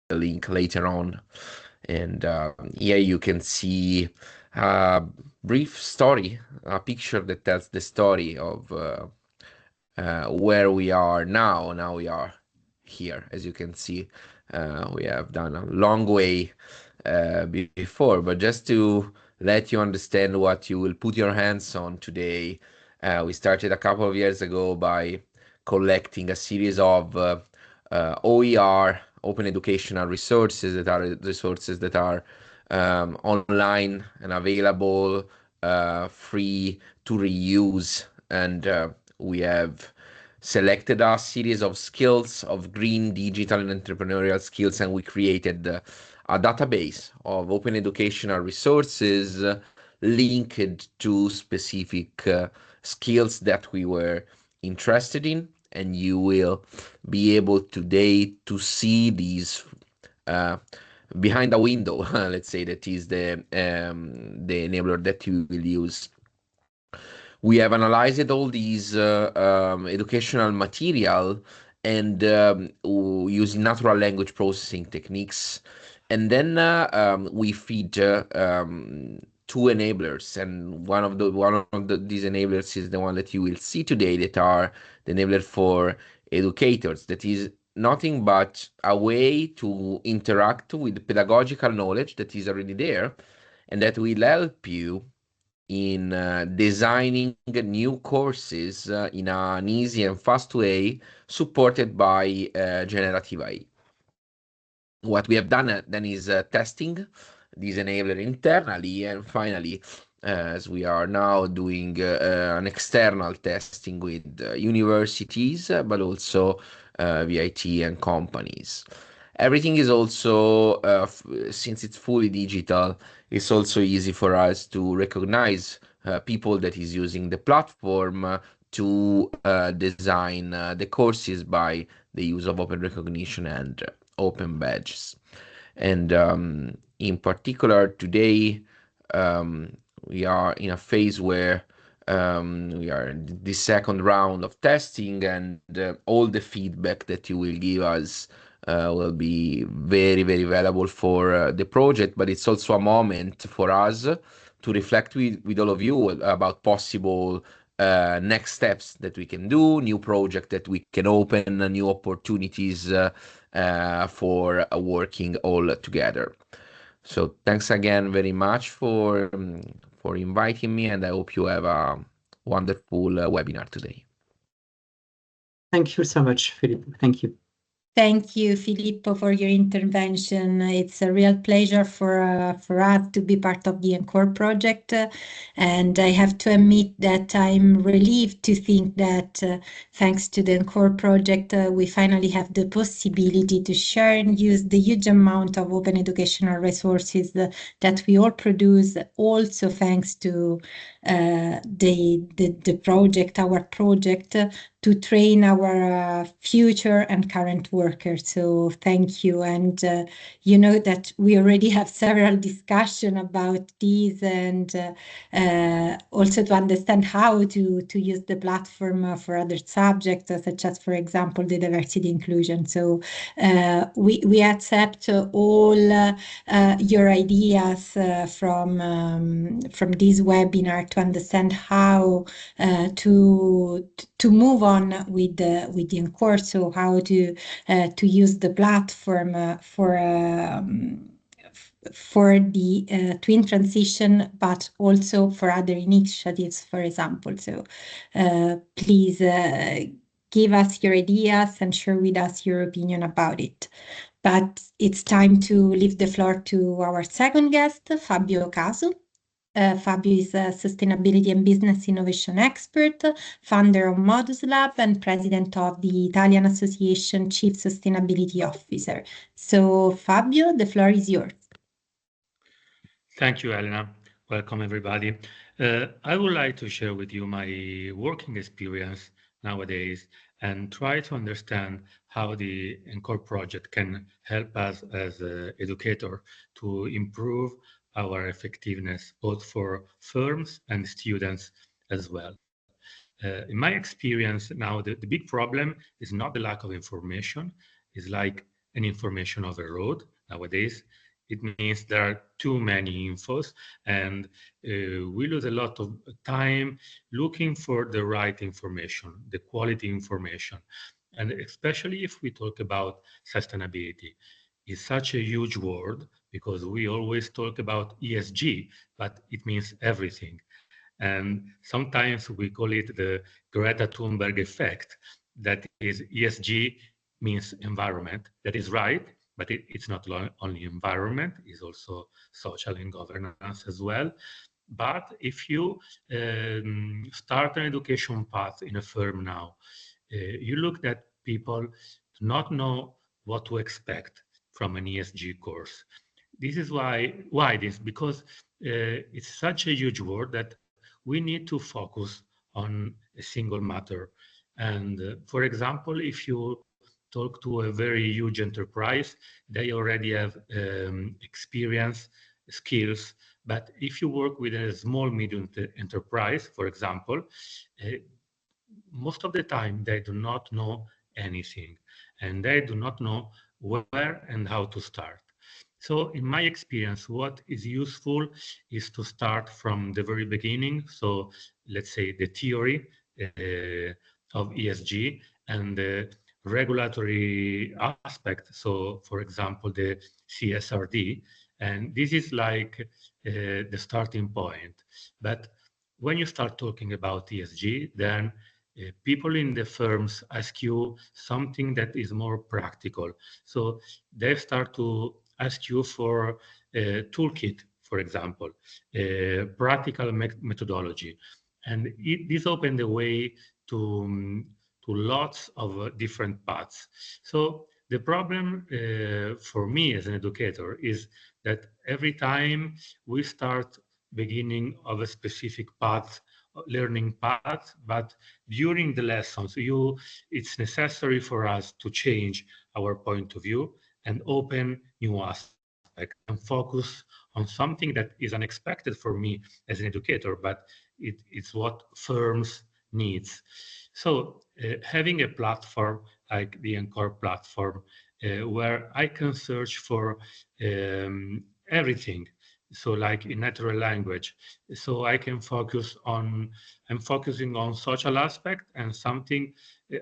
the link later on. And here you can see a brief story, a picture that tells the story of where we are now. Now we are here. As you can see, we have done a long way before, but just to let you understand what you will put your hands on today, we started a couple of years ago by collecting a series of OER, open educational resources that are online and available, free to reuse, and we have selected a series of skills of green, digital, and entrepreneurial skills, and we created a database of open educational resources linked to specific skills that we were interested in. And you will be able today to see these uh, behind a window, let's say, that is the enabler that you will use. We have analyzed all these educational material and using natural language processing techniques, and then we feed two enablers, and these enablers is the one that you will see today, that are the enabler for educators. That is nothing but a way to interact with pedagogical knowledge that is already there, and that will help you in designing new courses in an easy and fast way, supported by generative AI. What we have done then is testing this enabler internally, and finally, as we are now doing an external testing with universities, but also VIT and companies. Everything is also, since it's fully digital, it's also easy for us to recognize people that is using the platform to design the courses by the use of open recognition and open badges. And in particular, today we are in a phase where we are in the second round of testing, and all the feedback that you will give us will be very, very valuable for the project. But it's also a moment for us to reflect with all of you about possible next steps that we can do, new project that we can open, new opportunities for working all together. So thanks again very much for inviting me, and I hope you have a wonderful webinar today. Thank you so much, Filippo. Thank you. Thank you, Filippo, for your intervention. It's a real pleasure for us to be part of the Encore project. And I have to admit that I'm relieved to think that thanks to the Encore project, we finally have the possibility to share and use the huge amount of open educational resources that we all produce, also thanks to the project, our project, to train our future and current workers. So thank you. And you know that we already have several discussions about these, and also to understand how to use the platform for other subjects, such as, for example, the diversity inclusion. So we accept all your ideas from this webinar to understand how to move on with the Encore, so how to use the platform for the twin transition, but also for other initiatives, for example. So please give us your ideas and share with us your opinion about it. But it's time to leave the floor to our second guest, Fabio Casu. Fabio is a sustainability and business innovation expert, founder of Modus Lab, and president of the Italian Association Chief Sustainability Officer. So, Fabio, the floor is yours. Thank you, Elena. Welcome, everybody. I would like to share with you my working experience nowadays and try to understand how the Encore project can help us as an educator to improve our effectiveness, both for firms and students as well. In my experience now, the big problem is not the lack of information, it's like an information overload nowadays. It means there are too many infos, and we lose a lot of time looking for the right information, the quality information. And especially if we talk about sustainability, it's such a huge word because we always talk about ESG, but it means everything. And sometimes we call it the Greta Thunberg effect. That is, ESG means environment. That is right, but it's not only environment, it's also social and governance as well. But if you start an education path in a firm now, you look that people do not know what to expect from an ESG course. This is why this, because it's such a huge word that we need to focus on a single matter. And for example, if you talk to a very huge enterprise, they already have experience, skills. But if you work with a small, medium enterprise, for example, uh, most of the time they do not know anything and they do not know where and how to start. So in my experience, what is useful is to start from the very beginning. So let's say the theory of ESG and the regulatory aspect. So for example, the CSRD, and this is like the starting point. But when you start talking about ESG, then people in the firms ask you something that is more practical. So they start to ask you for a toolkit, for example, a practical methodology. And this opened the way to lots of different paths. So the problem for me as an educator is that every time we start beginning of a specific path, learning path, but during the lessons, it's necessary for us to change our point of view and open new aspects and focus on something that is unexpected for me as an educator, but it's what firms needs. So having a platform like the Encore platform where I can search for everything, so like in natural language, so I can focus on, I'm focusing on social aspect and something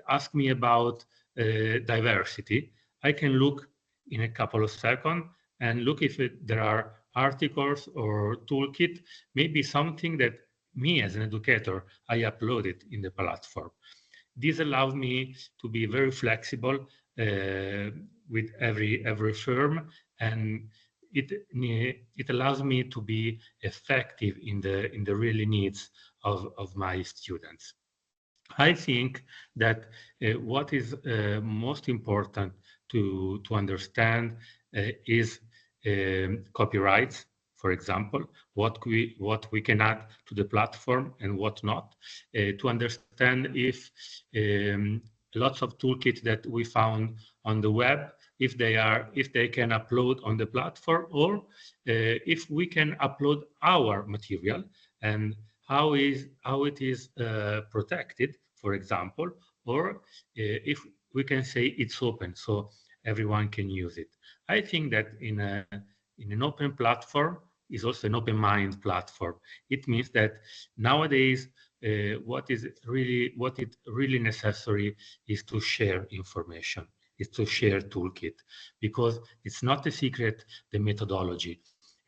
ask me about diversity. I can look in a couple of seconds and look if there are articles or toolkit, maybe something that me as an educator, I uploaded in the platform. This allows me to be very flexible with every firm, and it allows me to be effective in the really needs of my students. I think that what is most important to understand is copyrights, for example, what we can add to the platform and what not, to understand if lots of toolkits that we found on the web, if they can upload on the platform, or if we can upload our material and how it is protected, for example, or if we can say it's open so everyone can use it. I think that in an open platform is also an open mind platform. It means that nowadays what it really necessary is to share information, is to share toolkit, because it's not a secret, the methodology.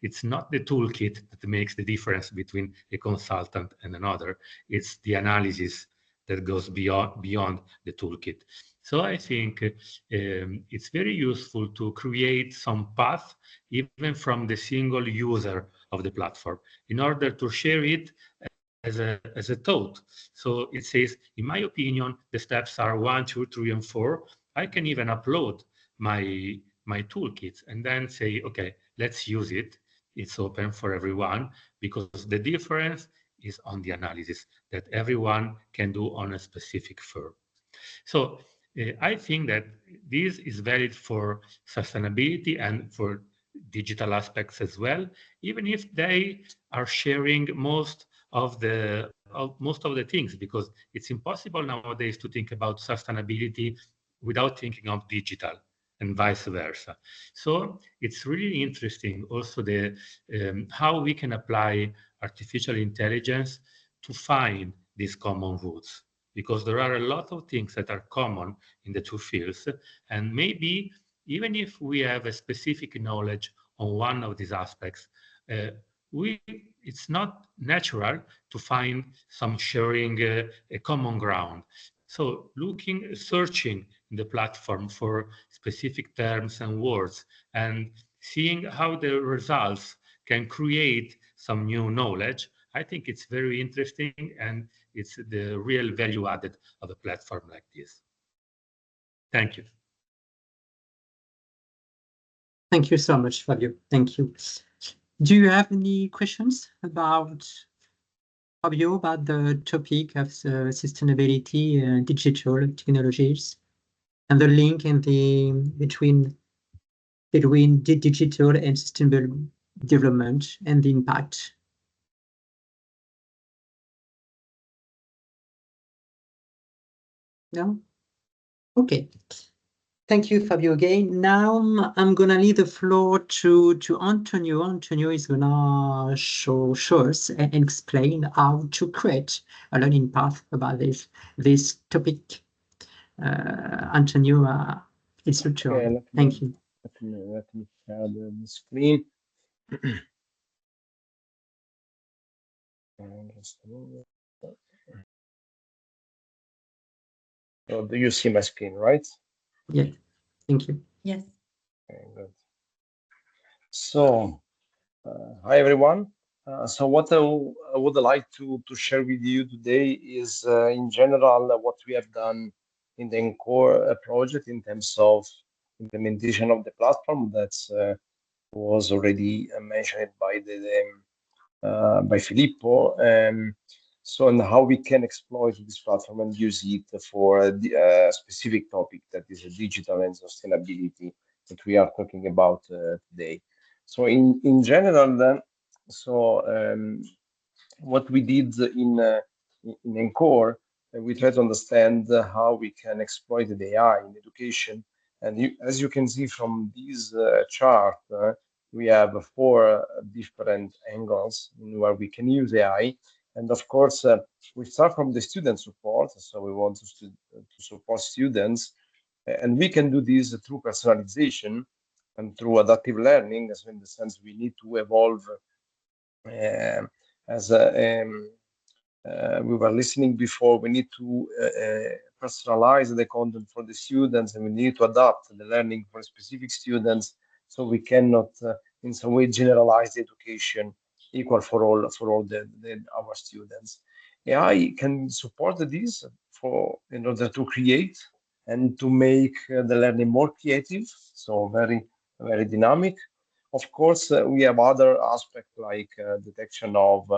It's not the toolkit that makes the difference between a consultant and another. It's the analysis that goes beyond the toolkit. So I think it's very useful to create some path, even from the single user of the platform, in order to share it as a thought. So it says, in my opinion, the steps are 1, 2, 3, and 4. I can even upload my toolkits and then say, okay, let's use it. It's open for everyone, because the difference is on the analysis that everyone can do on a specific firm. So I think that this is valid for sustainability and for digital aspects as well, even if they are sharing most of the things, because it's impossible nowadays to think about sustainability without thinking of digital. and vice versa. So it's really interesting also the how we can apply artificial intelligence to find these common roots, because there are a lot of things that are common in the two fields, and maybe even if we have a specific knowledge on one of these aspects, uh, it's not natural to find some sharing a common ground. So searching in the platform for specific terms and words and seeing how the results can create some new knowledge, I think it's very interesting, and it's the real value added of a platform like this. Thank you. Thank you so much, Fabio. Thank you. Do you have any questions about Fabio, about the topic of sustainability and digital technologies and the link in between digital and sustainable development and the impact? No? Okay. Thank you, Fabio, again. Now I'm gonna leave the floor to Antonio. Antonio is gonna show us and explain how to create a learning path about this topic. Antonio, it's your turn. Thank you. Let me share the screen. Just a moment. So do you see my screen, right? Yeah, thank you. Yes. Okay, good. So, hi everyone. So what I would like to share with you today is, in general, what we have done in the Encore project in terms of implementation of the platform that was already mentioned by Filippo. So, and how we can exploit this platform and use it for a specific topic that is digital and sustainability that we are talking about today. So, in general, then, so what we did in Encore, we try to understand how we can exploit the AI in education. And as you can see from this chart, we have four different angles where we can use AI. And of course, we start from the student support. So we want to support students. And we can do this through personalization and through adaptive learning. So in the sense, we need to evolve as we were listening before, we need to personalize the content for the students, and we need to adapt the learning for specific students. So we cannot, in some way, generalize the education equal for all our students. AI can support this in order to create and to make the learning more creative, so very dynamic. Of course, we have other aspects like detection of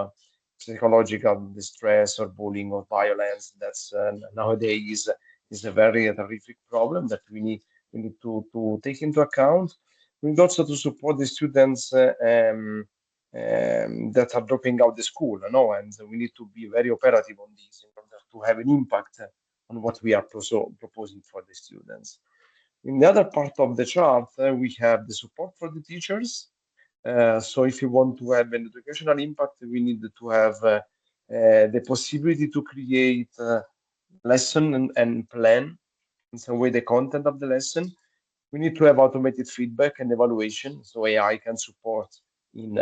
psychological distress or bullying or violence. That's nowadays is a very terrific problem that we need to take into account. We need also to support the students that are dropping out the school, and we need to be very operative on this in order to have an impact on what we are proposing for the students. In the other part of the chart, we have the support for the teachers. So if you want to have an educational impact, we need to have the possibility to create lesson and plan in some way the content of the lesson. We need to have automated feedback and evaluation, so AI can support in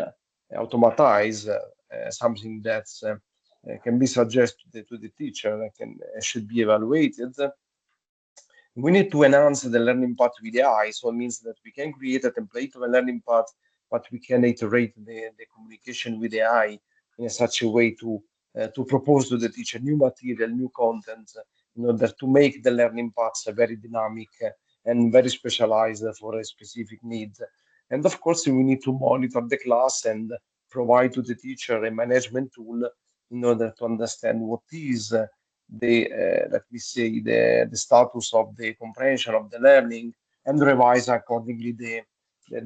automatize something that can be suggested to the teacher and should be evaluated. We need to enhance the learning path with AI, so it means that we can create a template of a learning path, but we can iterate the communication with AI in such a way to propose to the teacher new material, new content, in order to make the learning paths very dynamic and very specialized for a specific need. And of course, we need to monitor the class and provide to the teacher a management tool in order to understand what is let me say, the status of the comprehension of the learning, and revise accordingly the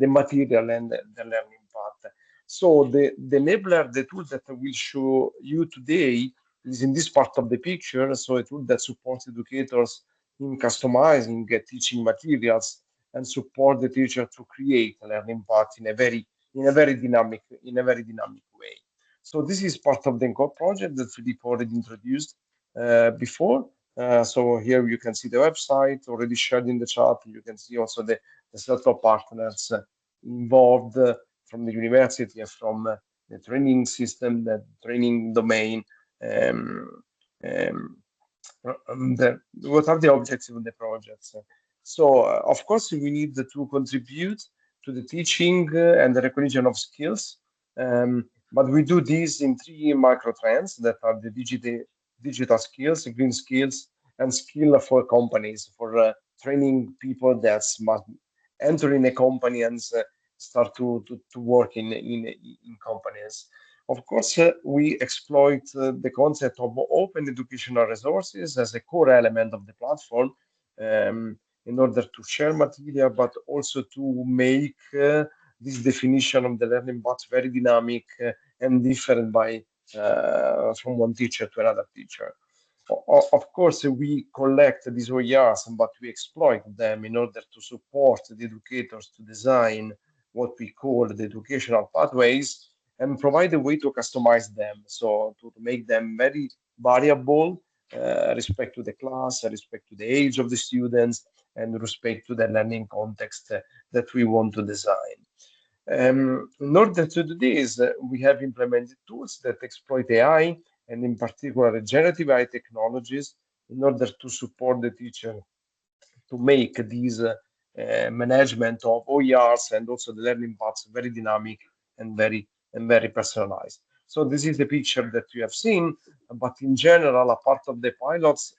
material and the learning path. So the enabler, the tool that I will show you today, is in this part of the picture. So a tool that supports educators in customizing teaching materials and support the teacher to create a learning path in a very dynamic way. So this is part of the Encore project that Filippo already introduced before. So here you can see the website already shared in the chat. You can see also the set of partners involved from the university and from the training system, the training domain. Um, um, what are the objectives of the projects? So, of course, we need to contribute to the teaching and the recognition of skills. But we do this in three micro trends that are the digital skills, green skills, and skill for companies for training people that must enter in a company and start to work in companies. Of course, we exploit the concept of open educational resources as a core element of the platform in order to share material, but also to make this definition of the learning path very dynamic and different by from one teacher to another teacher. Of course, we collect these OERs, but we exploit them in order to support the educators to design what we call the educational pathways and provide a way to customize them. So to make them very variable, respect to the class, respect to the age of the students, and respect to the learning context that we want to design. In order to do this, we have implemented tools that exploit AI and in particular generative AI technologies in order to support the teacher to make these management of OERs and also the learning paths very dynamic and very personalized. So this is the picture that you have seen, but in general, a part of the pilots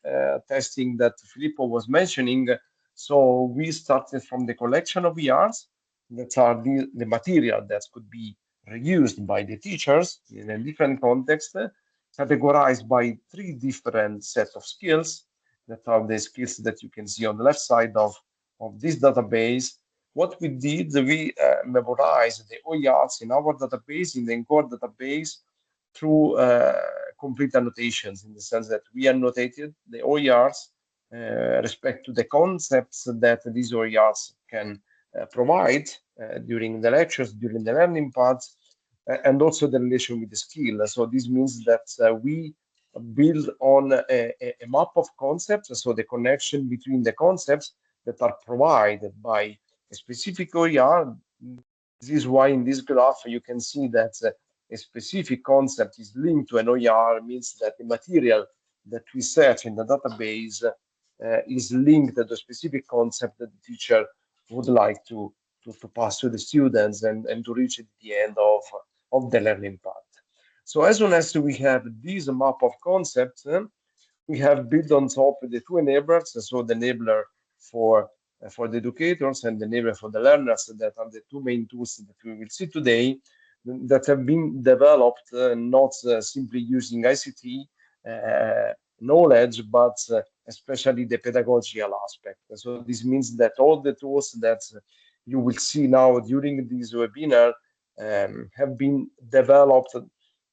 testing that Filippo was mentioning, so we started from the collection of ERs that are the material that could be reused by the teachers in a different context, categorized by three different sets of skills that are the skills that you can see on the left side of this database. What we did, we memorized the OERs in our database, in the Encore database, through complete annotations, in the sense that we annotated the OERs respect to the concepts that these OERs can provide during the lectures, during the learning paths, and also the relation with the skill. So this means that we build on a map of concepts, so the connection between the concepts that are provided by a specific OER. This is why in this graph you can see that a specific concept is linked to an OER, means that the material that we search in the database is linked to the specific concept that the teacher would like to pass to the students and to reach at the end of the learning path. So as soon as we have this map of concepts, we have built on top the two enablers, so the enabler for the educators and the enabler for the learners, that are the two main tools that we will see today, that have been developed not simply using ICT knowledge, but especially the pedagogical aspect. So this means that all the tools that you will see now during this webinar have been developed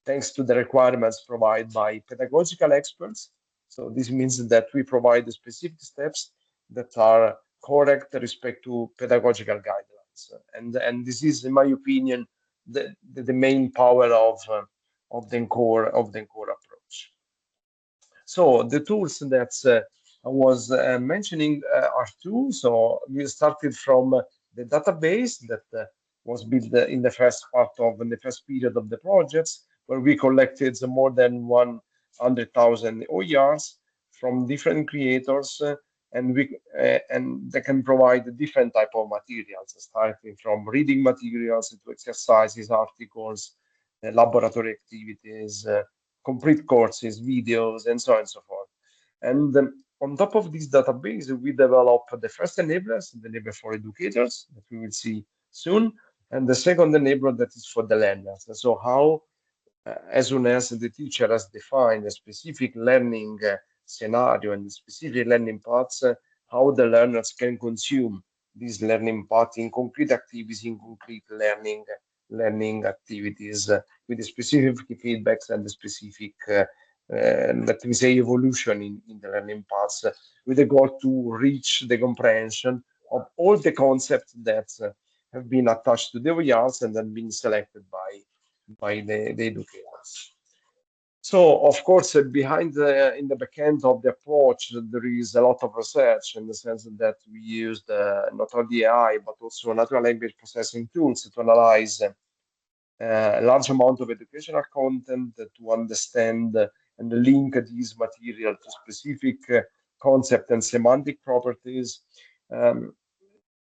thanks to the requirements provided by pedagogical experts. So this means that we provide the specific steps that are correct with respect to pedagogical guidelines. And this is, in my opinion, the main power of the Encore approach. So the tools that I was mentioning are two. So we started from the database that was built in the first period of the projects, where we collected more than 100,000 OERs from different creators, and they can provide different type of materials, starting from reading materials to exercises, articles, laboratory activities, complete courses, videos, and so on and so forth. And on top of this database, we develop the first enablers, the enabler for educators that we will see soon, and the second enabler that is for the learners. And so how, as soon as the teacher has defined a specific learning scenario and specific learning paths, how the learners can consume this learning path in concrete activities, in concrete learning activities with the specific feedbacks and the specific, let me say, evolution in the learning paths, with the goal to reach the comprehension of all the concepts that have been attached to the OERs and then been selected by the educators. So, of course, behind in the back end of the approach, there is a lot of research in the sense that we used not only AI, but also natural language processing tools to analyze a large amount of educational content to understand and link these material to specific concept and semantic properties.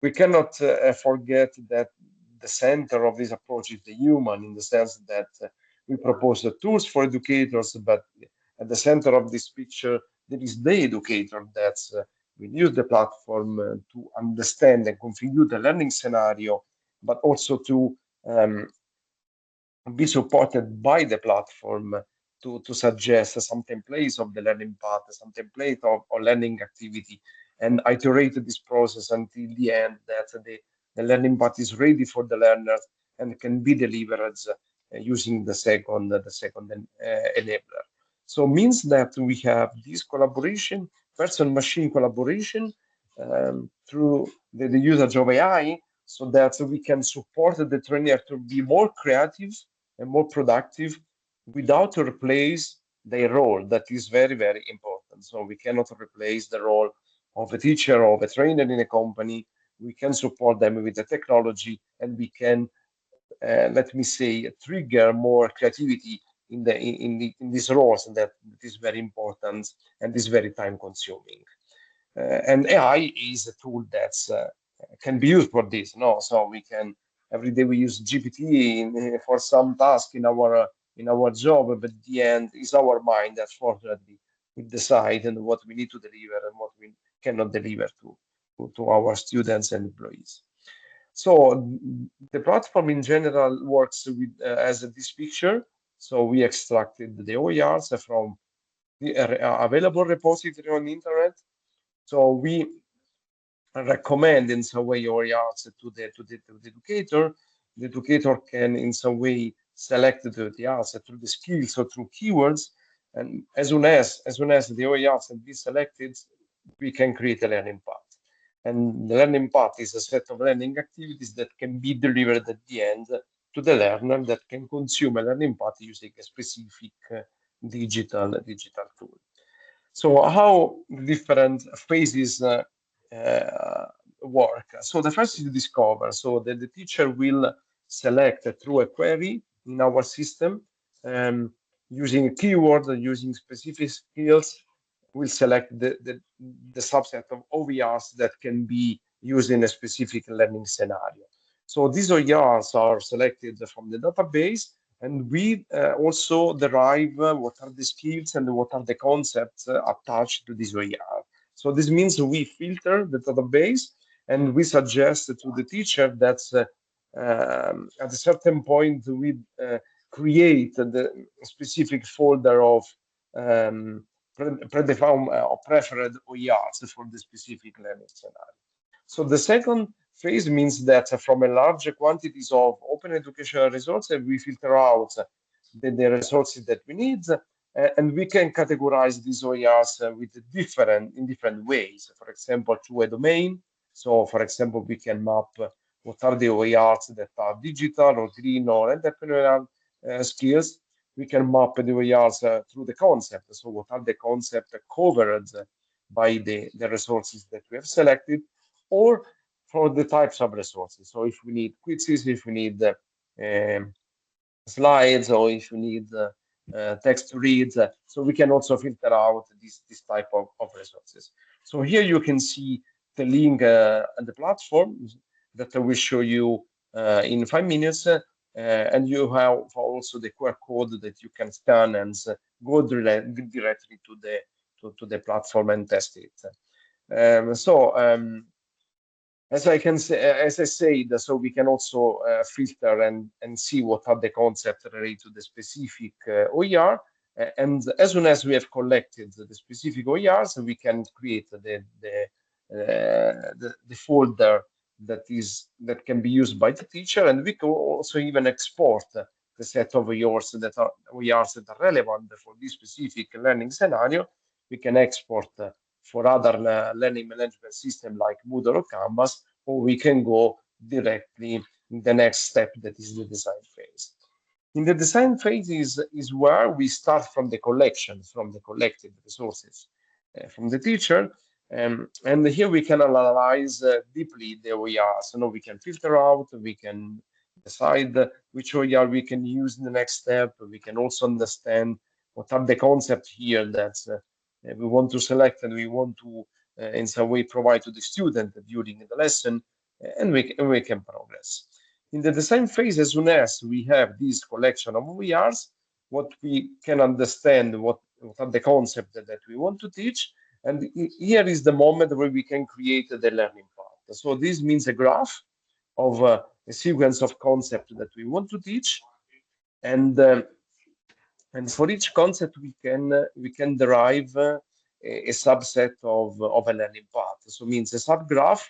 We cannot forget that the center of this approach is the human, in the sense that we propose the tools for educators, but at the center of this picture, there is the educator that will use the platform to understand and configure the learning scenario, but also to be supported by the platform to suggest some templates of the learning path, some template of learning activity, and iterate this process until the end that the learning path is ready for the learners and can be delivered using the second enabler. So means that we have this collaboration, person-machine collaboration through the usage of AI, so that we can support the trainer to be more creative and more productive without to replace their role. That is very, very important. So we cannot replace the role of a teacher or of a trainer in a company. We can support them with the technology, and we can, let me say, trigger more creativity in these roles, and that is very important and is very time consuming. And AI is a tool that can be used for this. No, so we can every day we use GPT for some task in our job, but at the end is our mind that fortunately we decide and what we need to deliver and what we cannot deliver to our students and employees. So the platform in general works with as this picture. So we extracted the OERs from the available repository on the internet. So we recommend in some way OERs to the educator. The educator can in some way select the answer through the skills or through keywords. And as soon as the OERs have been selected, we can create a learning path. And the learning path is a set of learning activities that can be delivered at the end to the learner that can consume a learning path using a specific digital tool. So how different phases work? So the first is discover. So the teacher will select through a query in our system using a keyword and using specific skills. Will select the subset of OERs that can be used in a specific learning scenario. So these OERs are selected from the database, and we also derive what are the skills and what are the concepts attached to this OER. So this means we filter the database and we suggest to the teacher that at a certain point we create the specific folder of predefined or preferred OERs for the specific learning scenario. So the second phase means that from a large quantities of open educational resources, we filter out the resources that we need, and we can categorize these OERs in different ways. For example, through a domain. So, for example, we can map what are the OERs that are digital or green or entrepreneurial skills. We can map the OERs through the concept. So, what are the concepts covered by the resources that we have selected, or for the types of resources. So if we need quizzes, if we need slides, or if we need text to read, so we can also filter out this type of resources. So here you can see the link and the platform that I will show you in 5 minutes. And you have also the QR code that you can scan and go directly to the platform and test it. As I said, so we can also filter and see what are the concepts related to the specific OER. And as soon as we have collected the specific OERs, we can create the folder that can be used by the teacher, and we can also even export the set of OERs that are relevant for this specific learning scenario. We can export for other learning management system like Moodle or Canvas, or we can go directly in the next step, that is the design phase. In the design phase is where we start from the collection, from the collected resources from the teacher. And here we can analyze deeply the OERs. So now we can filter out, we can decide which OER we can use in the next step. We can also understand what are the concepts here that we want to select and we want to in some way provide to the student during the lesson, and we can progress. In the design phase, as soon as we have this collection of OERs, what we can understand, what are the concepts that we want to teach, and here is the moment where we can create the learning part. So this means a graph of a sequence of concepts that we want to teach, and for each concept we can derive a subset of a learning path. So means a subgraph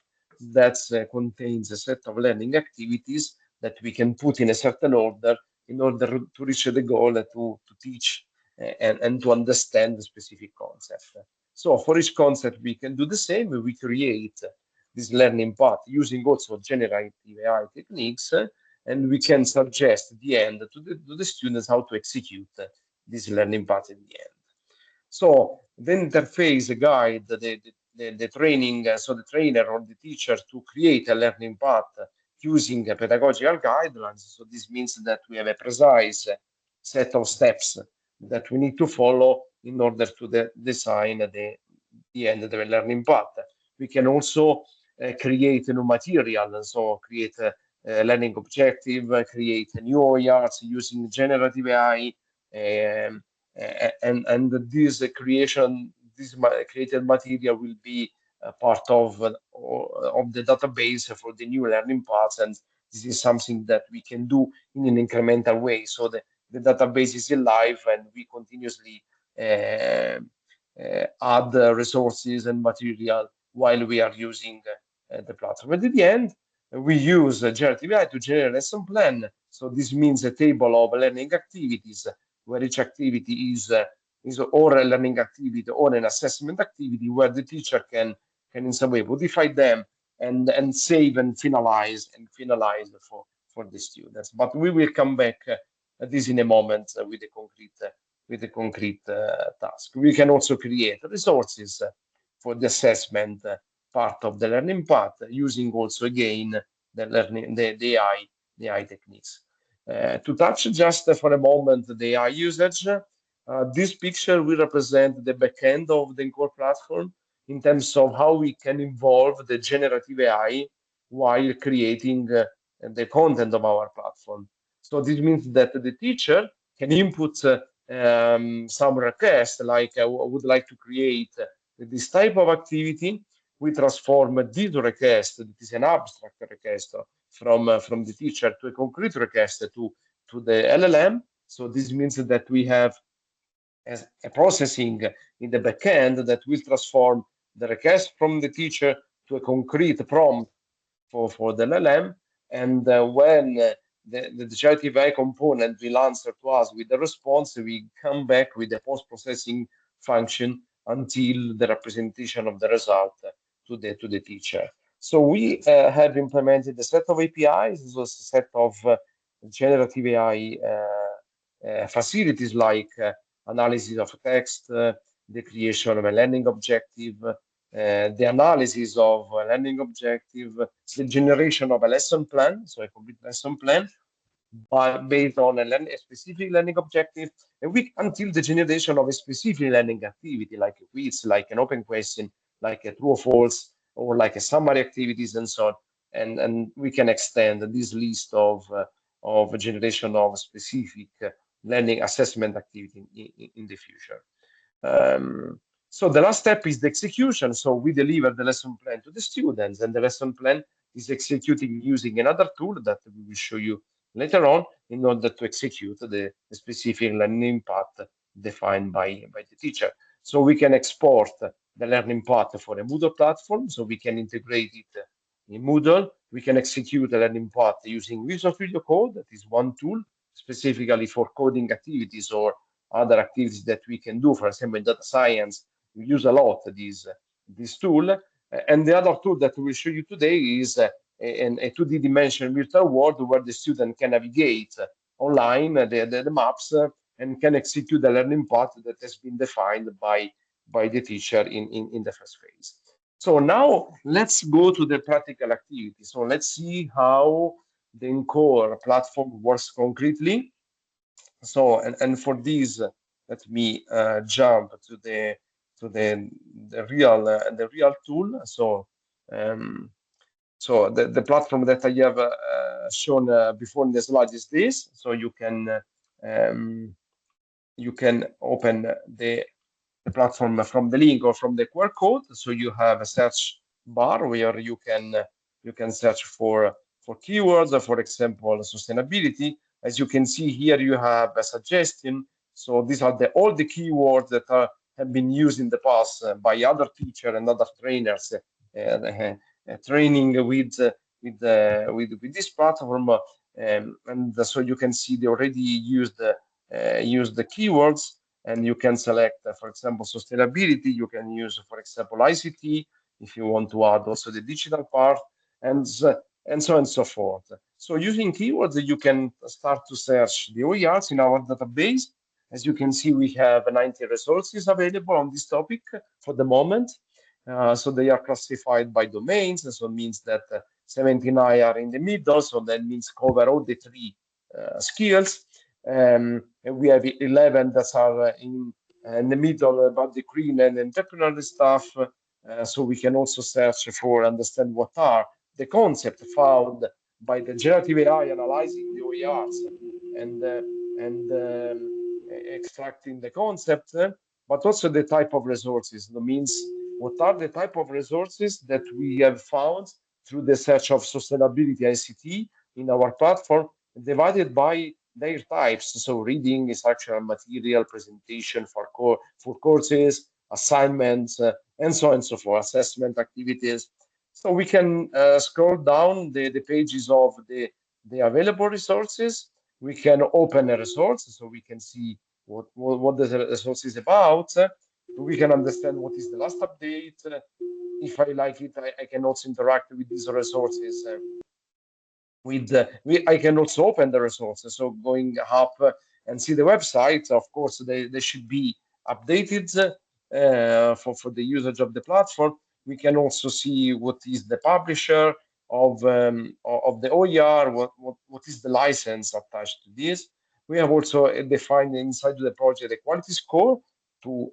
that contains a set of learning activities that we can put in a certain order in order to reach the goal to teach and to understand the specific concept. So for each concept we can do the same. We create this learning path using also generative AI techniques, and we can suggest at the end to the students how to execute this learning path in the end. So the interface guide the training, so the trainer or the teacher to create a learning path using a pedagogical guidelines. So this means that we have a precise set of steps that we need to follow in order to design the end of the learning path. We can also create a new material, so create a learning objective, create a new OERs using generative AI, and this creation, this created material will be a part of the database for the new learning paths, and this is something that we can do in an incremental way. So the database is alive, and we continuously add resources and material while we are using the platform. And at the end, we use generative AI to generate a lesson plan. So this means a table of learning activities where each activity is or a learning activity or an assessment activity where the teacher can in some way modify them and save and finalize for the students. But we will come back at this in a moment with a concrete task. We can also create resources for the assessment part of the learning path using also again the AI techniques. To touch just for a moment the AI usage, this picture will represent the backend of the core platform in terms of how we can involve the generative AI while creating the content of our platform. So this means that the teacher can input some request, like I would like to create this type of activity. We transform this request, that is an abstract request, from the teacher to a concrete request to the LLM. So this means that we have a processing in the backend that will transform the request from the teacher to a concrete prompt for the LLM. And when the generative AI component will answer to us with the response, we come back with the post-processing function until the representation of the result to the teacher. So we have implemented a set of APIs, so a set of generative AI facilities like analysis of text, the creation of a learning objective, the analysis of a learning objective, the generation of a lesson plan, so a complete lesson plan, based on a specific learning objective, and until the generation of a specific learning activity, like a quiz, like an open question, like a true or false, or like a summary activities, and so on. And we can extend this list of generation of specific learning assessment activity in the future. So the last step is the execution. So we deliver the lesson plan to the students, and the lesson plan is executing using another tool that we will show you later on in order to execute the specific learning path defined by the teacher. So we can export the learning path for a Moodle platform, so we can integrate it in Moodle. We can execute the learning path using Visual Studio Code, that is one tool specifically for coding activities or other activities that we can do. For example, in data science, we use a lot this tool. And the other tool that we'll show you today is a 2D dimension virtual world where the student can navigate online the maps and can execute the learning path that has been defined by the teacher in the first phase. So now let's go to the practical activity. So let's see how the Encore platform works concretely. So and for this, let me jump to the real tool. So so the platform that I have shown before in the slide is this. So you can open the platform from the link or from the QR code. So you have a search bar where you can search for keywords, for example, sustainability. As you can see here, you have a suggestion. So these are all the keywords that have been used in the past by other teachers and other trainers training with this platform. And so you can see they already use the keywords, and you can select, for example, sustainability. You can use, for example, ICT if you want to add also the digital part, and so on and so forth. So using keywords, you can start to search the OERs in our database. As you can see, we have 90 resources available on this topic for the moment. So they are classified by domains, and so it means that 79 are in the middle, so that means cover all the three skills. And we have 11 that are in the middle about the green and entrepreneurial stuff. So we can also search for understand what are the concepts found by the generative AI analyzing the OERs and extracting the concept, but also the type of resources. That means what are the type of resources that we have found through the search of sustainability ICT in our platform, divided by their types. So reading, instructional material, presentation for courses, assignments, and so on and so forth, assessment activities. So we can scroll down the pages of the available resources. We can open a resource, so we can see what the resource is about. We can understand what is the last update. If I like it, I can also interact with these resources. I can also open the resources. So going up and see the website, of course, they should be updated for the usage of the platform. We can also see what is the publisher of the OER, what is the license attached to this. We have also defined inside the project a quality score to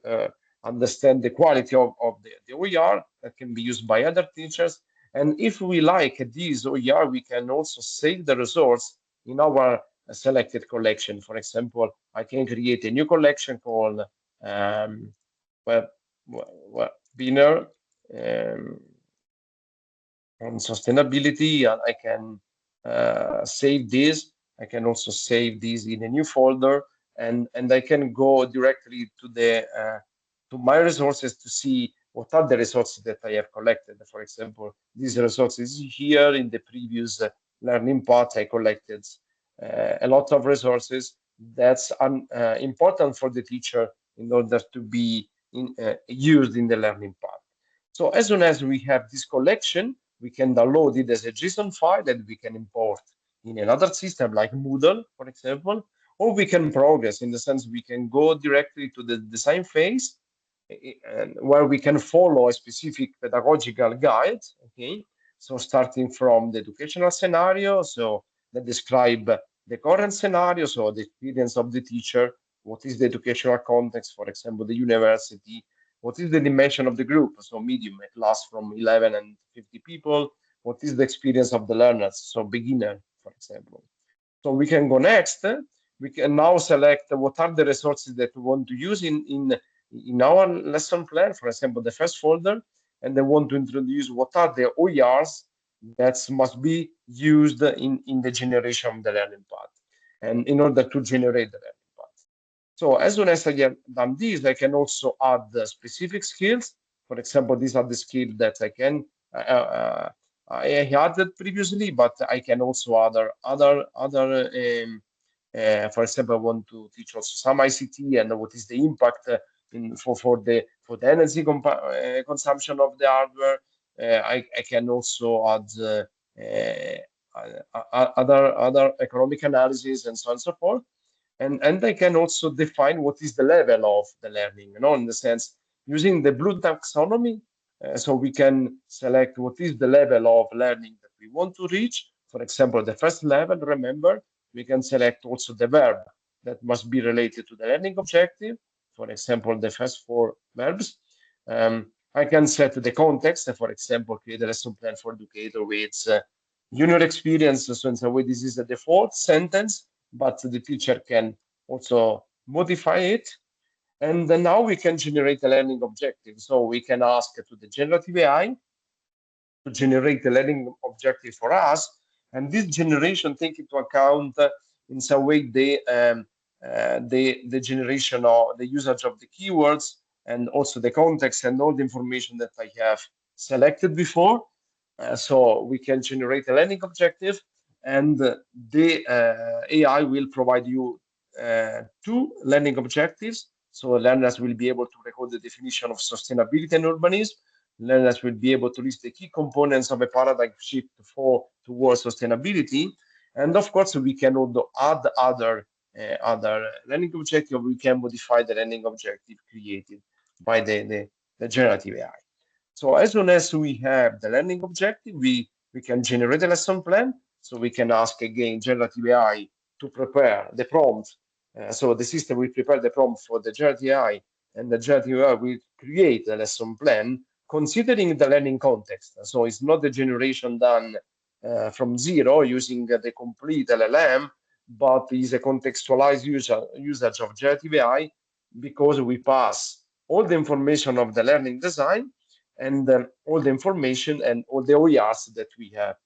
understand the quality of the OER that can be used by other teachers. And if we like this OER, we can also save the resource in our selected collection. For example, I can create a new collection called webinar on sustainability, and I can save this. I can also save this in a new folder, and I can go directly to my resources to see what are the resources that I have collected. For example, these resources here in the previous learning path, I collected a lot of resources that's important for the teacher in order to be used in the learning path. So as soon as we have this collection, we can download it as a JSON file that we can import in another system like Moodle, for example, or we can progress in the sense we can go directly to the design phase where we can follow a specific pedagogical guide. Okay, so starting from the educational scenario, so that describe the current scenario, so the experience of the teacher, what is the educational context, for example, the university, what is the dimension of the group, so medium, a class from 11 and 50 people, what is the experience of the learners, so beginner, for example. So we can go next. We can now select what are the resources that we want to use in our lesson plan, for example, the first folder, and they want to introduce what are the OERs that must be used in the generation of the learning path, and in order to generate the learning path. So as soon as I have done this, I can also add the specific skills. For example, these are the skills that I added previously, but I can also other for example, I want to teach also some ICT and what is the impact for for the energy consumption of the hardware. I can also add other economic analysis and so on and so forth. And I can also define what is the level of the learning, in the sense using the blue taxonomy. So we can select what is the level of learning that we want to reach. For example, the first level, remember, we can select also the verb that must be related to the learning objective. For example, the first 4 verbs. I can set the context, for example, create a lesson plan for educator with junior experience. So in some way, this is a default sentence, but the teacher can also modify it. And then now we can generate a learning objective. So we can ask to the generative AI to generate a learning objective for us. And this generation take into account in some way the generation of the usage of the keywords and also the context and all the information that I have selected before. So we can generate a learning objective, and the AI will provide you 2 learning objectives. So learners will be able to record the definition of sustainability and urbanism. Learners will be able to list the key components of a paradigm shift towards sustainability. And of course, we can also add other learning objective. We can modify the learning objective created by the generative AI. So as soon as we have the learning objective, we can generate a lesson plan. So we can ask again generative AI to prepare the prompt. So the system will prepare the prompt for the generative AI, and the generative AI will create a lesson plan considering the learning context. So it's not the generation done from zero using the complete LLM, but is a contextualized usage of generative AI, because we pass all the information of the learning design and all the information and all the OERs that we have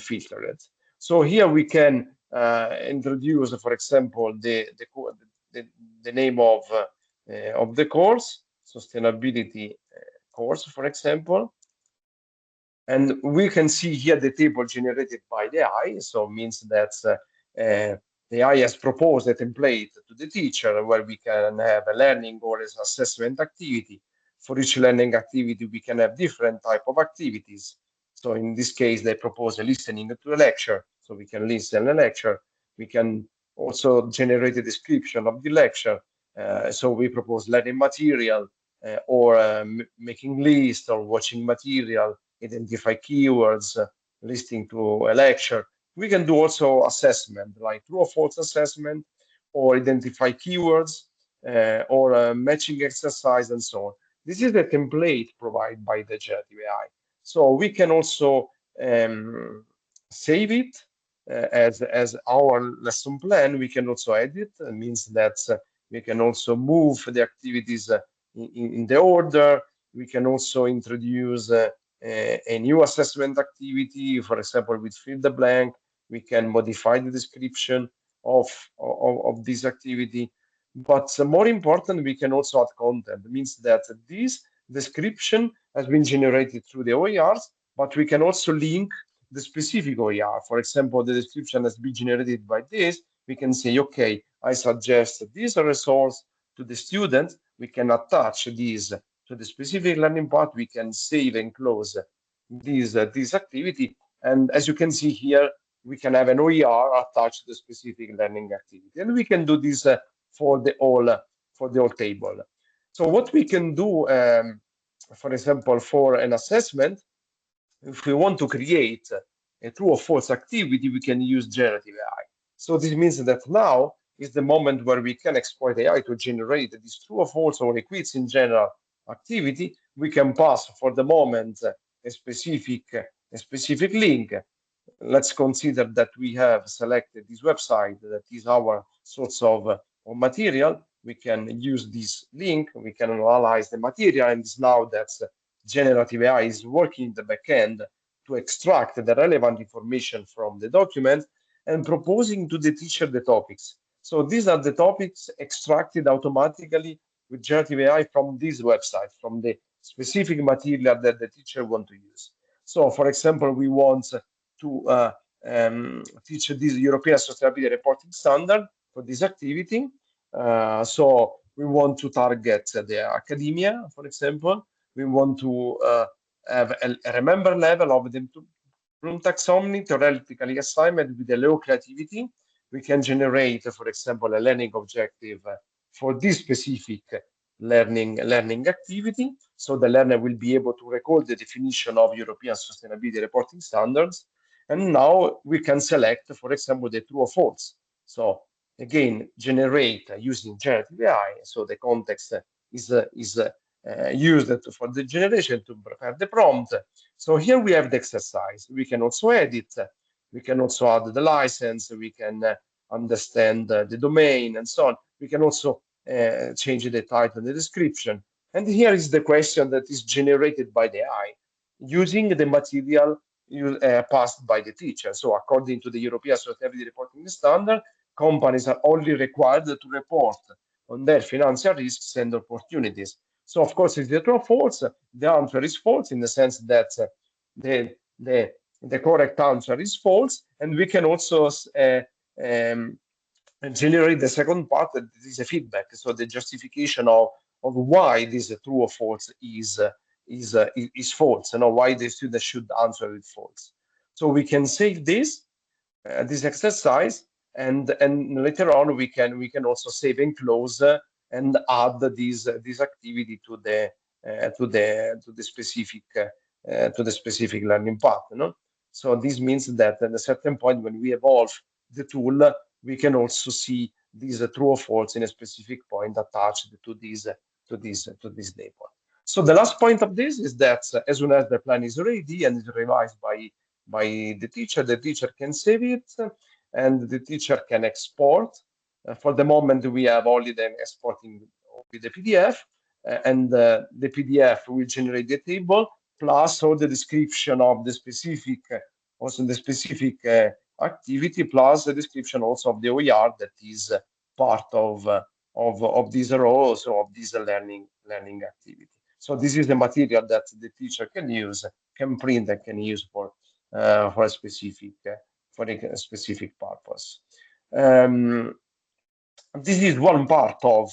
filtered. So here we can introduce, for example, the name of the course, sustainability course, for example. And we can see here the table generated by the AI. So it means that the AI has proposed a template to the teacher where we can have a learning or an assessment activity. For each learning activity, we can have different type of activities. So in this case, they propose a listening to a lecture. So we can listen a lecture. We can also generate a description of the lecture. So we propose learning material or making list or watching material, identify keywords, listening to a lecture. We can do also assessment, like true or false assessment, or identify keywords, or matching exercise, and so on. This is the template provided by the generative AI. So we can also save it as our lesson plan. We can also edit. It means that we can also move the activities in the order. We can also introduce a new assessment activity, for example, with fill the blank. We can modify the description of this activity. But more important, we can also add content. It means that this description has been generated through the OERs, but we can also link the specific OER. For example, the description has been generated by this. We can say, okay, I suggest this resource to the student. We can attach this to the specific learning path. We can save and close this activity. And as you can see here, we can have an OER attached to the specific learning activity. And we can do this for the whole table. So what we can do, for example, for an assessment, if we want to create a true or false activity, we can use generative AI. So this means that now is the moment where we can exploit AI to generate this true or false or a quiz in general activity. We can pass for the moment a specific link. Let's consider that we have selected this website that is our source of material. We can use this link. We can analyze the material, and it's now that generative AI is working in the backend to extract the relevant information from the document and proposing to the teacher the topics. So these are the topics extracted automatically with generative AI from this website, from the specific material that the teacher wants to use. So, for example, we want to teach this European Sustainability Reporting Standard for this activity. So we want to target the academia, for example. We want to have a remember level of the Bloom taxonomy theoretically assignment with a low creativity. We can generate, for example, a learning objective for this specific learning activity. So the learner will be able to recall the definition of European sustainability reporting standards. And now we can select, for example, the true or false. So again, generate using generative AI. So the context is used for the generation to prepare the prompt. So here we have the exercise. We can also edit. We can also add the license. We can understand the domain and so on. We can also change the title and the description. And here is the question that is generated by the AI using the material passed by the teacher. So according to the European Sustainability Reporting Standard, companies are only required to report on their financial risks and opportunities. So of course, if the true or false, the answer is false in the sense that the correct answer is false, and we can also generate the second part that is a feedback. So the justification of why this true or false is false, and why the student should answer it false. So we can save this exercise, and later on we can also save and close and add this activity to the specific learning path. So this means that at a certain point when we evolve the tool, we can also see these true or false in a specific point attached to this label. So the last point of this is that as soon as the plan is ready and is revised by the teacher can save it, and the teacher can export. For the moment, we have only them exporting with the PDF, and the PDF will generate the table plus all the description of the specific, activity, plus the description also of the OER that is part of this role, so of this learning activity. So this is the material that the teacher can use, can print, and can use for a specific purpose. This is one part of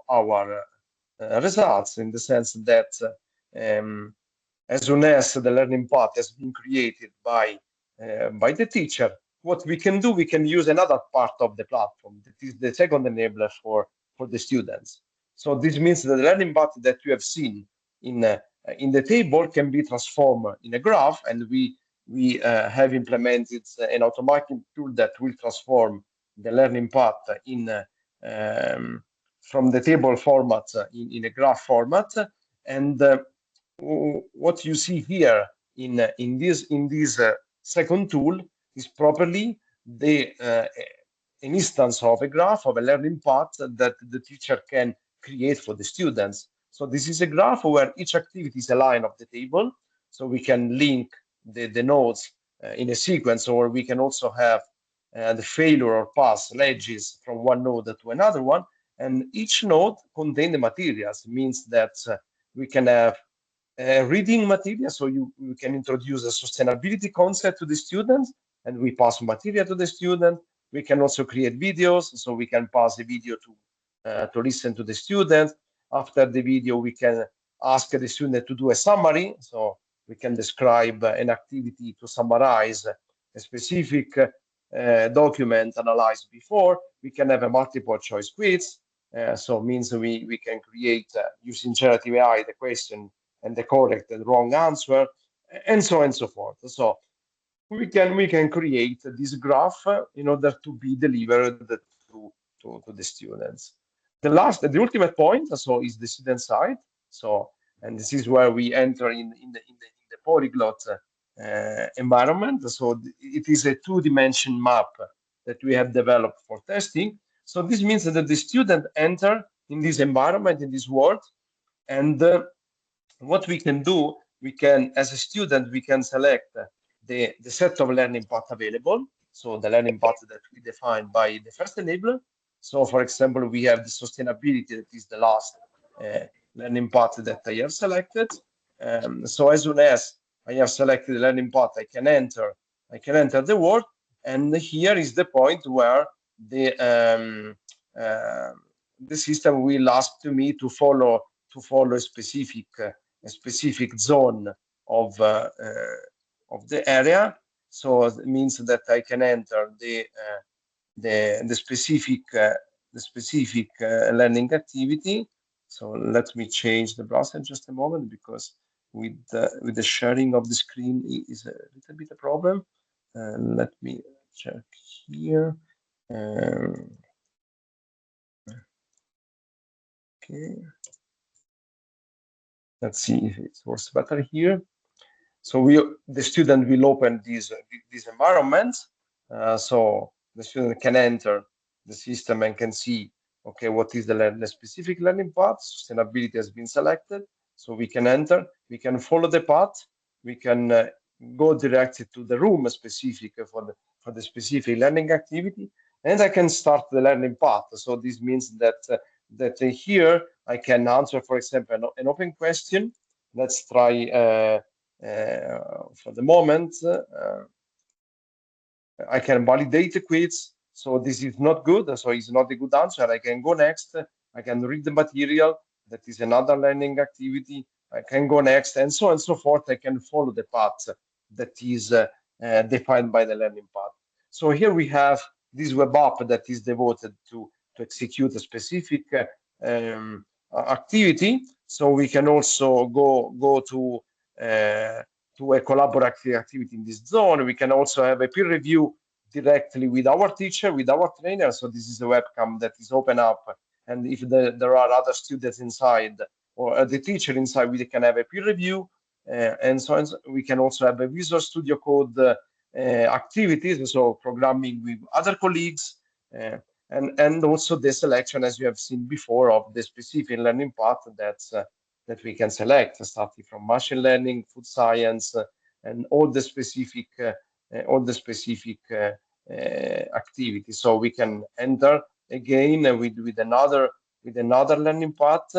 our results, in the sense that as soon as the learning path has been created by the teacher, what we can do, we can use another part of the platform. That is the second enabler for the students. So this means that the learning path that you have seen in the table can be transformed in a graph, and we have implemented an automatic tool that will transform the learning path from the table format in a graph format. And what you see here in this second tool is properly an instance of a graph of a learning path that the teacher can create for the students. So this is a graph where each activity is a line of the table, so we can link the nodes in a sequence, or we can also have the failure or pass ledges from one node to another one, and each node contains the materials. It means that we can have reading material, so you can introduce a sustainability concept to the students, and we pass material to the student. We can also create videos, so we can pass a video to listen to the student. After the video, we can ask the student to do a summary, so we can describe an activity to summarize a specific document analyzed before. We can have a multiple choice quiz, so it means we can create using generative AI the question and the correct and wrong answer, and so on and so forth. So we can create this graph in order to be delivered to the students. The ultimate point, so, is the student side. So, and this is where we enter in the polyglot environment. So it is a two-dimension map that we have developed for testing. So this means that the student enter in this environment, in this world, and what we can do, we can, as a student, we can select the set of learning path available. So the learning path that we defined by the first enabler. So for example, we have the sustainability, that is the last learning path that I have selected. So as soon as I have selected the learning path, I can enter the word, and here is the point where the the system will ask to me to follow a specific zone of the area. So it means that I can enter the specific learning activity. So let me change the browser just a moment, because with the sharing of the screen is a little bit a problem. Let me check here. Okay. Let's see if it works better here. So the student will open this environment. So the student can enter the system and can see, okay, what is the specific learning path. Sustainability has been selected. So we can enter, we can follow the path, we can go directly to the room specific for the specific learning activity, and I can start the learning path. So this means that here I can answer, for example, an open question. Let's try for the moment. I can validate the quiz. So this is not good. So it's not a good answer. I can go next. I can read the material. That is another learning activity. I can go next, and so on and so forth. I can follow the path that is defined by the learning path. So here we have this web app that is devoted to execute a specific activity. So we can also go to a collaborative activity in this zone. We can also have a peer review directly with our teacher, with our trainer. So this is a webcam that is open up, and if there are other students inside or the teacher inside, we can have a peer review, and so on. We can also have a Visual Studio Code activities, so programming with other colleagues, and also the selection, as you have seen before, of the specific learning path that we can select, starting from machine learning, food science, and all the specific activities. So we can enter again with another learning path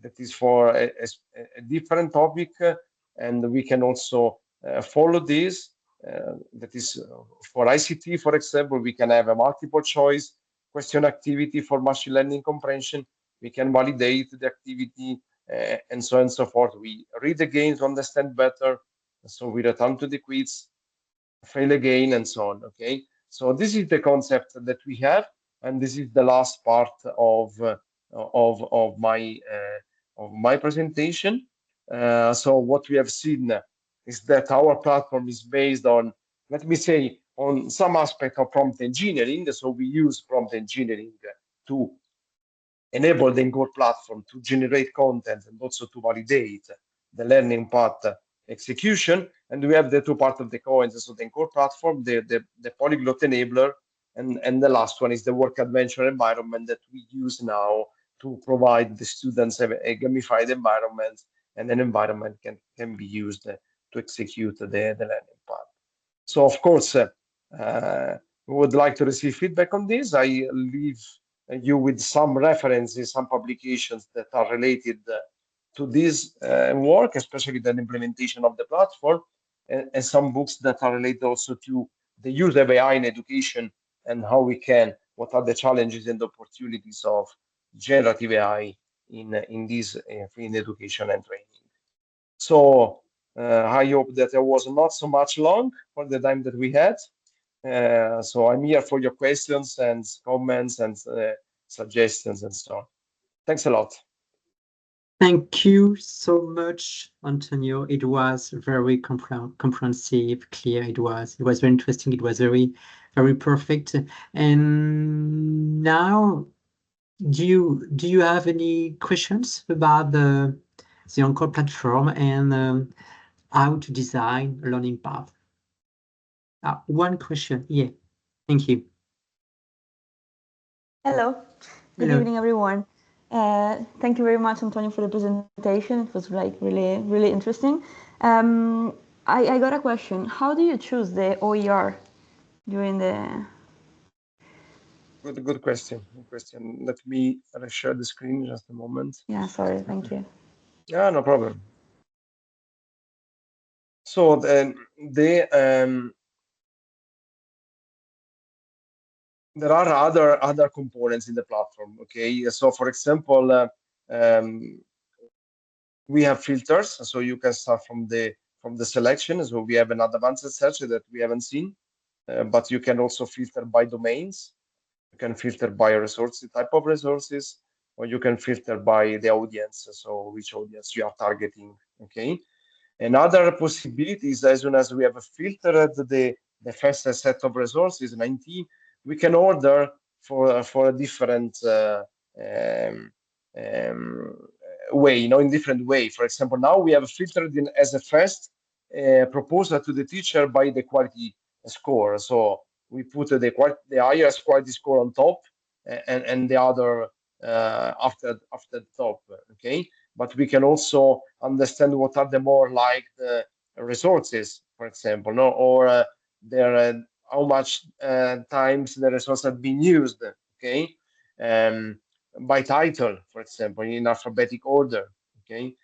that is for a different topic, and we can also follow this. That is for ICT, for example, we can have a multiple choice question activity for machine learning comprehension. We can validate the activity, and so on and so forth. We read again to understand better. So we return to the quiz, fail again, and so on. Okay. So this is the concept that we have, and this is the last part of my presentation. So what we have seen is that our platform is based on, let me say, on some aspect of prompt engineering. So we use prompt engineering to enable the Encore platform to generate content and also to validate the learning path execution. And we have the two parts of the coin. So the Encore platform, the polyglot enabler, and the last one is the work adventure environment that we use now to provide the students a gamified environment, and an environment can be used to execute the learning path. So of course, we would like to receive feedback on this. I leave you with some references, some publications that are related to this work, especially the implementation of the platform, and some books that are related also to the use of AI in education and what are the challenges and opportunities of generative AI in this in education and training. So I hope that it was not so much long for the time that we had. So I'm here for your questions and comments and suggestions and so on. Thanks a lot. Thank you so much, Antonio. It was very comprehensive, clear. It was very interesting. It was very, very perfect. And now, do you have any questions about the Encore platform and how to design a learning path? One question. Yeah. Thank you. Hello. Good Hello. evening, everyone. Thank you very much, Antonio, for the presentation. It was like really, really interesting. I got a question. How do you choose the OER during the? Good question. Good question. Let me share the screen just a moment. Yeah, sorry. Thank you. Yeah, no problem. So the there are other components in the platform. Okay, so for example, we have filters, so you can start from the selection. So we have an advanced search that we haven't seen, but you can also filter by domains. You can filter by resource type of resources, or you can filter by the audience, so which audience you are targeting. Okay. Another possibility is, as soon as we have filtered the first set of resources, 19, we can order for a different um, way, in different way. For example, now we have filtered in as a first proposal to the teacher by the quality score. So we put the highest quality score on top, and the other after the top. Okay, but we can also understand what are the more liked resources, for example, no, or how much times the resource has been used. Okay, um, by title, for example, in alphabetic order. Okay,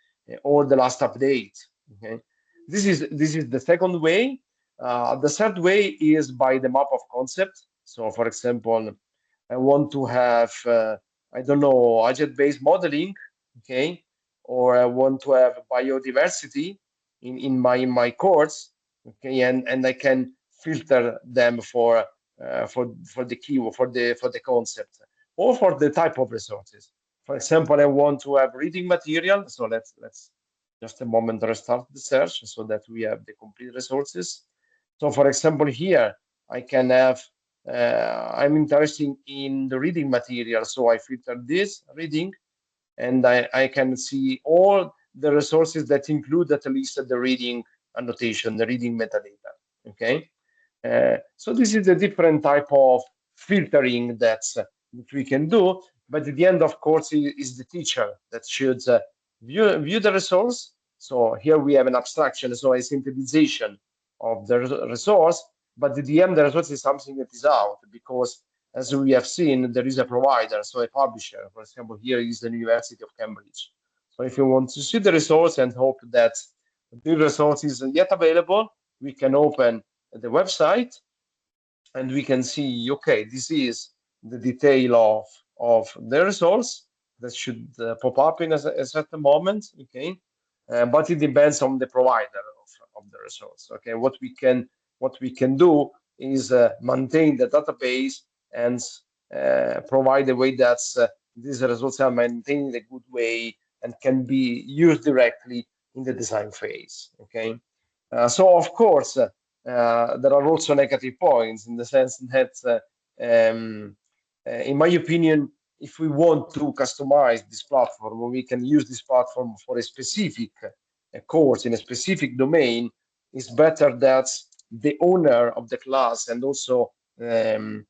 or the last update. Okay, this is the second way. The third way is by the map of concept. So, for example, I want to have I don't know, agent-based modeling, okay, or I want to have biodiversity in my course, okay, and I can filter them for the keyword, for the concept, or for the type of resources. For example, I want to have reading material, so let's just a moment restart the search so that we have the complete resources. So, for example, here I can have I'm interested in the reading material, so I filter this reading, and I can see all the resources that include at least the reading annotation, the reading metadata. Okay, so this is a different type of filtering that we can do, but at the end, of course, is the teacher that should view the resource. So here we have an abstraction, so a synthesization of the resource, but at the end, the resource is something that is out, because as we have seen, there is a provider, so a publisher. For example, here is the University of Cambridge. So if you want to see the resource and hope that the resource is yet available, we can open the website, and we can see, okay, this is the detail of the resource that should pop up in a certain moment. Okay, but it depends on the provider of the resource. Okay, what we can do is maintain the database and provide a way that these results are maintained in a good way and can be used directly in the design phase. Okay, so of course there are also negative points, in the sense that in my opinion, if we want to customize this platform, or we can use this platform for a specific course in a specific domain, it's better that the owner of the class, and also the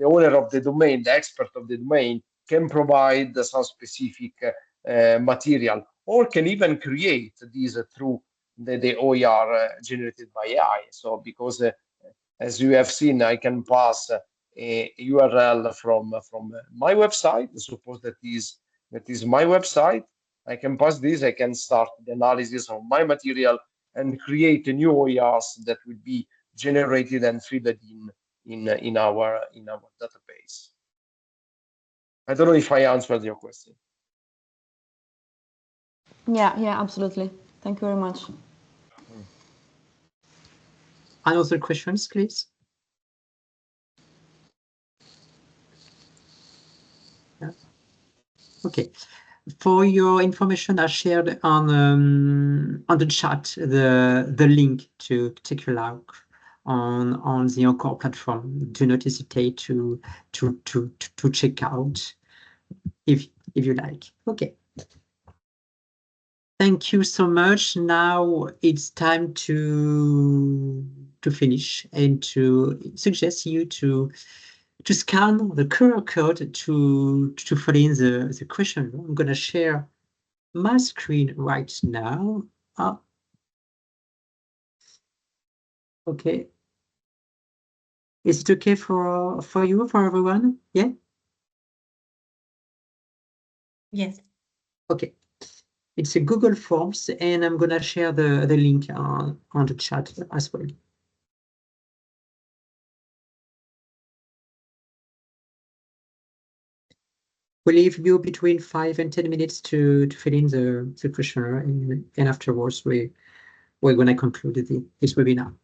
owner of the domain, the expert of the domain, can provide some specific material, or can even create these through the OER generated by AI. So because as you have seen, I can pass a URL from my website. Suppose that is my website. I can pass this. I can start the analysis of my material and create a new OERs that will be generated and filled in our database. I don't know if I answered your question. Yeah, absolutely. Thank you very much. Other questions, please? Yeah. Okay. For your information, I shared on the chat the link to take a look on the Encore platform. Do not hesitate to check out if you like. Okay. Thank you so much. Now it's time to finish, and to suggest you to scan the QR code to fill in the question. I'm gonna share my screen right now. Okay. Is it okay for you, for everyone? Yeah? Yes. Okay. It's a Google Forms, and I'm gonna share the link on the chat as well. We'll leave you between 5 and 10 minutes to fill in the questionnaire, and afterwards we're going to conclude this webinar.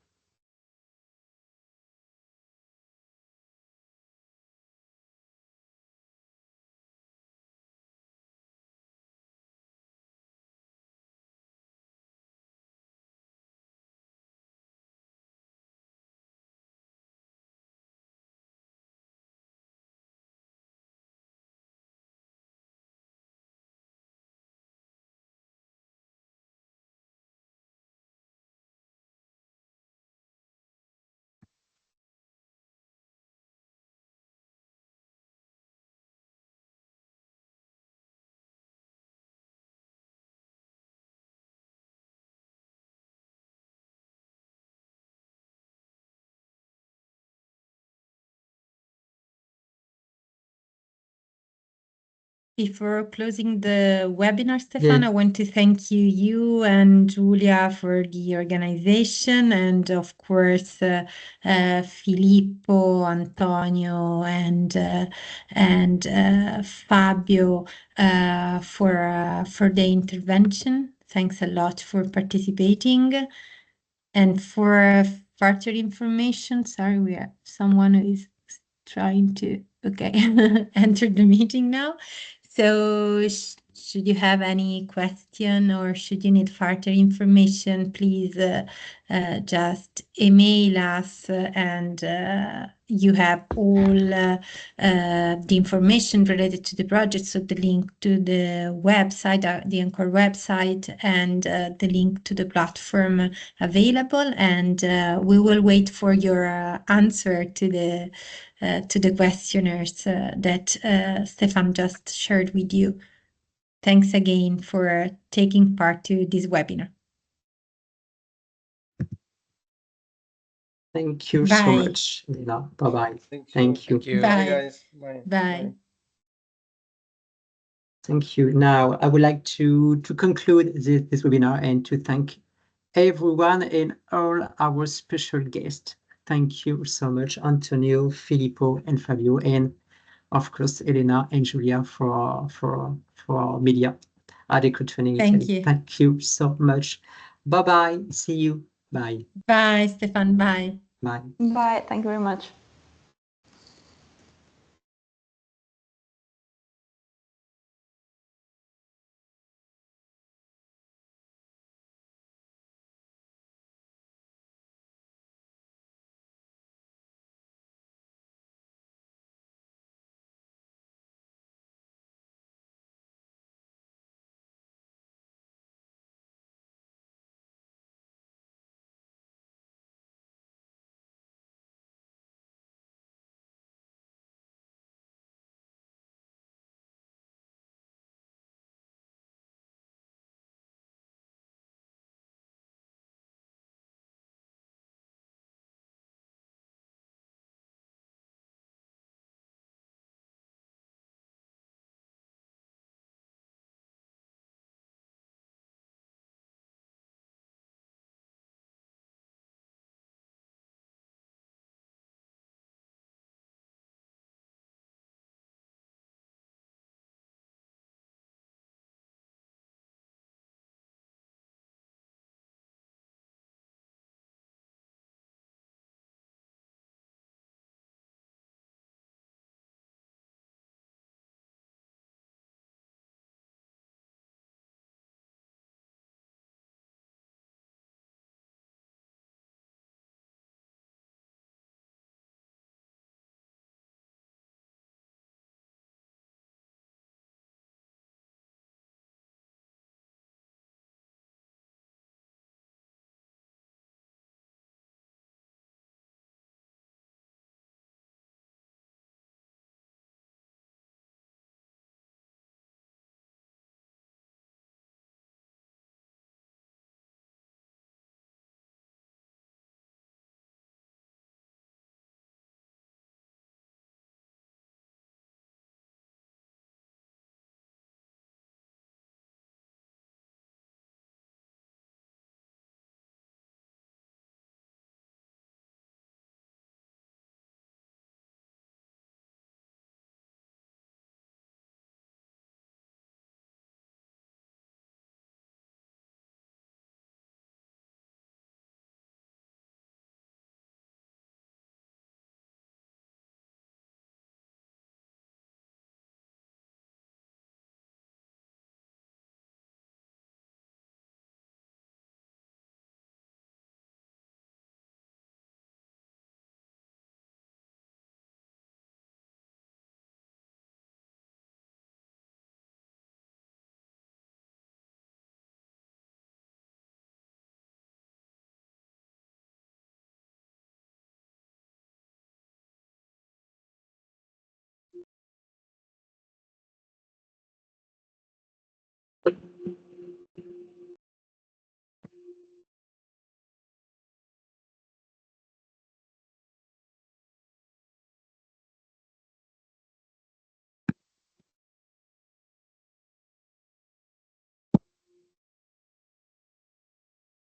Before closing the webinar, Stefan, I want to thank you and Giulia for the organization, and of course Filippo, Antonio, and Fabio for the intervention. Thanks a lot for participating. And for further information, sorry, we have someone who is trying to enter the meeting now. So should you have any question or should you need further information, please just email us, and you have all the information related to the project, so the link to the website, the Anchor website, and the link to the platform available, and we will wait for your answer to the questionnaires that Stefan just shared with you. Thanks again for taking part to this webinar. Thank you Bye. so much, Elena. Bye-bye. Thank you. Thank you. Thank you. Bye, Bye. guys. Bye. Bye. Thank you. Now, I would like to conclude this webinar and to thank everyone and all our special guests. Thank you so much, Antonio, Filippo, and Fabio, and of course, Elena and Giulia for Mylia, Adecco Training Thank Italy. you. Thank you so much. Bye-bye. See you. Bye. Bye, Stefan. Bye. Bye. Bye. Thank you very much.